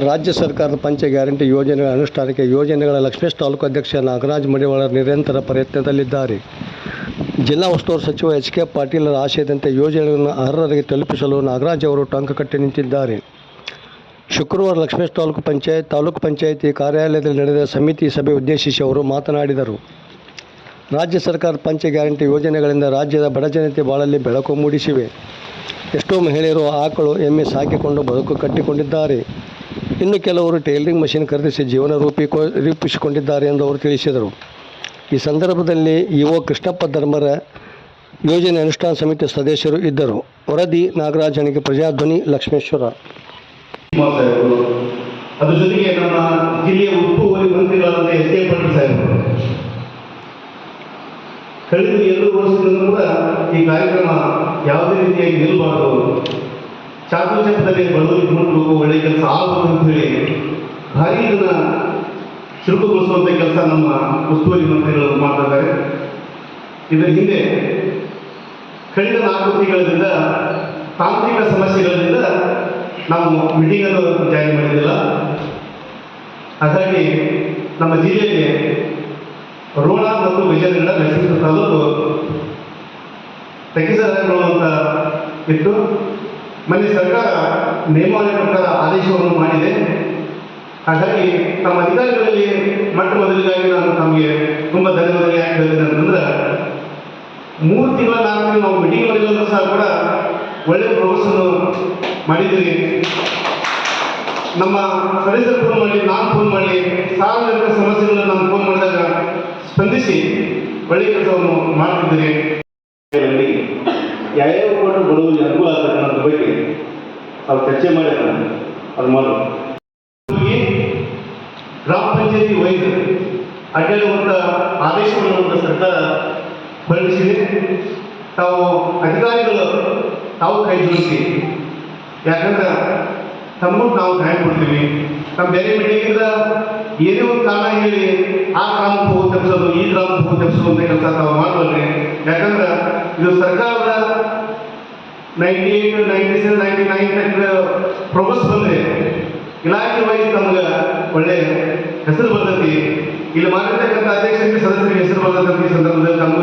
ರಾಜ್ಯ ಸರ್ಕಾರದ ಪಂಚ ಗ್ಯಾರಂಟಿ ಯೋಜನೆಗಳ ಅನುಷ್ಠಾನಕ್ಕೆ ಯೋಜನೆಗಳ ಲಕ್ಷ್ಮೇಶ್ ತಾಲೂಕು ಅಧ್ಯಕ್ಷ ನಾಗರಾಜ್ ಮಡಿವಾಳ ನಿರಂತರ ಪ್ರಯತ್ನದಲ್ಲಿದ್ದಾರೆ. ಜಿಲ್ಲಾ ಉಸ್ತುವಾರಿ ಸಚಿವ ಎಚ್ ಕೆ ಪಾಟೀಲರ ಆಶಯದಂತೆ ಯೋಜನೆಗಳನ್ನು ಅರ್ಹರಿಗೆ ತಲುಪಿಸಲು ನಾಗರಾಜ್ ಅವರು ಟೊಂಕ ಕಟ್ಟಿ ನಿಂತಿದ್ದಾರೆ. ಶುಕ್ರವಾರ ಲಕ್ಷ್ಮೇಶ್ ತಾಲೂಕು ಪಂಚಾಯಿತಿ ಕಾರ್ಯಾಲಯದಲ್ಲಿ ನಡೆದ ಸಮಿತಿ ಸಭೆ ಉದ್ದೇಶಿಸಿ ಅವರು ಮಾತನಾಡಿದರು. ರಾಜ್ಯ ಸರ್ಕಾರದ ಪಂಚ ಗ್ಯಾರಂಟಿ ಯೋಜನೆಗಳಿಂದ ರಾಜ್ಯದ ಬಡಜನತೆ ಬಾಳಲ್ಲಿ ಬೆಳಕು ಮೂಡಿಸಿವೆ. ಎಷ್ಟೋ ಮಹಿಳೆಯರು ಆಕಳು ಎಮ್ಮೆ ಸಾಕಿಕೊಂಡು ಬದುಕು ಕಟ್ಟಿಕೊಂಡಿದ್ದಾರೆ. ಇನ್ನು ಕೆಲವರು ಟೈಲರಿಂಗ್ ಮಷಿನ್ ಖರೀದಿಸಿ ಜೀವನ ರೂಪಿಸಿಕೊಂಡಿದ್ದಾರೆ ಎಂದು ಅವರು ತಿಳಿಸಿದರು. ಈ ಸಂದರ್ಭದಲ್ಲಿ ಇಒ ಕೃಷ್ಣಪ್ಪ ಧರ್ಮರ ಯೋಜನೆ ಅನುಷ್ಠಾನ ಸಮಿತಿ ಸದಸ್ಯರು ಇದ್ದರು. ವರದಿ ನಾಗರಾಜ್ ಹಣಿಗೆ, ಪ್ರಜಾಧ್ವನಿ, ಲಕ್ಷ್ಮೇಶ್ವರ. ಅದರ ಜೊತೆಗೆ ನಮ್ಮ ಜಿಲ್ಲೆಯ ಉಸ್ತುವಾರಿ ಮಂತ್ರಿಗಳಾದ ಎಸ್ ಕೆ ಪಾಟೀಲ್ ಸಾಹೇಬರು ಕಳೆದ 2 ವರ್ಷದಿಂದ ಕೂಡ ಈ ಕಾರ್ಯಕ್ರಮ ಯಾವುದೇ ರೀತಿಯಾಗಿ ನಿಲ್ಲಬಾರದು, ಚಾತುರ್ಯದಲ್ಲಿ ಬಡವರಿಗೆ ಮುಟ್ಟಬೇಕು, ಒಳ್ಳೆ ಕೆಲಸ ಆಗಬೇಕು ಅಂತ ಹೇಳಿ ಭಾರಿ ಇದನ್ನು ಚುರುಕುಗೊಳಿಸುವಂಥ ಕೆಲಸ ನಮ್ಮ ಉಸ್ತುವಾರಿ ಮಂತ್ರಿಗಳು ಮಾಡ್ತಾ ಇದ್ದಾರೆ. ಇದರ ಹಿಂದೆ ಕಳೆದ 4 ತಿಂಗಳಿಂದ ತಾಂತ್ರಿಕ ಸಮಸ್ಯೆಗಳಿಂದ ನಾವು ಮೀಟಿಂಗನ್ನು ಜಾರಿ ಮಾಡಿದ್ದಿಲ್ಲ. ಹಾಗಾಗಿ ನಮ್ಮ ಜಿಲ್ಲೆಯಲ್ಲಿ ರೋಣ ಮತ್ತು ವಿಜಯನಗರ ಲಕ್ಷ್ಮೀಪುರ ತಾಲೂಕು ತೆಗೆಸಲು ಅಂತ ಇತ್ತು. ಮೊನ್ನೆ ಸರ್ಕಾರ ನಿಯಮಾವಳಿ ಪ್ರಕಾರ ಆದೇಶವನ್ನು ಮಾಡಿದೆ. ಹಾಗಾಗಿ ನಮ್ಮ ಅಧಿಕಾರಿಗಳಲ್ಲಿ ಮೊದಲಿಗಾಗಿ ನಾನು ನಮಗೆ ತುಂಬ ಧನ್ಯವಾದ. ಯಾಕೆ ಹೇಳ್ತೀನಿ ಅಂತಂದ್ರೆ 3 ತಿಂಗಳ 4 ತಿಂಗಳು ನಾವು ಮೀಟಿಂಗ್ ಮಾಡಿದ್ರು ಸಹ ಕೂಡ ಒಳ್ಳೆಯ ಪ್ರೋಗ್ರೆಸ್ಸನ್ನು ಮಾಡಿದ್ದೀವಿ. ನಮ್ಮ ಸದಸ್ಯರು ಫೋನ್ ಮಾಡಿ, ನಾನು ಫೋನ್ ಮಾಡಿ, ಸಾರ್ವಜನಿಕ ಸಮಸ್ಯೆಗಳನ್ನು ನಾನು ಫೋನ್ ಮಾಡಿದಾಗ ಸ್ಪಂದಿಸಿ ಒಳ್ಳೆಯ ಕೆಲಸವನ್ನು ಮಾಡ್ತಿದ್ದೀರಿ. ಯಾವ್ಯಾವ ಕೊಟ್ಟು ಬಡವರಿಗೆ ಅನುಕೂಲ ಆಗ್ತದೆ ಅನ್ನೋದ್ರ ಬಗ್ಗೆ ಅವ್ರು ಚರ್ಚೆ ಮಾಡಿ ಅದು ಮಾಡೋದು. ಗ್ರಾಮ ಪಂಚಾಯತಿ ವೈಸ್ ಅಡ್ಡಾಡುವಂಥ ಆದೇಶವನ್ನು ಸರ್ಕಾರ ಹೊರಡಿಸಿದೆ. ತಾವು ಅಧಿಕಾರಿಗಳು ತಾವು ಕೈ ಜೋಡಿಸಿ, ಯಾಕಂದ್ರೆ ತಮ್ಮನ್ನು ನಾವು ನ್ಯಾಯ ಕೊಡ್ತೀವಿ. ನಮ್ಮ ಬೇರೆ ಮೀಟಿಂಗಿಂದ ಏನೇ ಒಂದು ಕಾರಣ ಹೇಳಿ ಆ ಗ್ರಾಮಕ್ಕೆ ಹೋಗಿ ತಪ್ಪಿಸೋದು, ಈ ಗ್ರಾಮಕ್ಕೆ ಹೋಗಿ ತಪ್ಪಿಸೋದು ಅಂತ ಕೆಲಸ ತಾವು ಮಾಡಬಲ್ರಿ. ಯಾಕಂದ್ರೆ ಇದು ಸರ್ಕಾರದ 98, 97, 99 ಪ್ರೋಗ್ರೆಸ್ ಬಂದರೆ ಇಲಾಖೆ ವೈಸ್ ನಮ್ಗೆ ಒಳ್ಳೆ ಹೆಸರು ಬರ್ತೈತಿ. ಇಲ್ಲಿ ಮಾಡಿರ್ತಕ್ಕಂಥ ಅಧ್ಯಕ್ಷರಿಗೆ, ಸದಸ್ಯರಿಗೆ ಹೆಸರು ಬರ್ತಕ್ಕಂಥ ಈ ಸಂದರ್ಭದಲ್ಲಿ ತಮಗೂ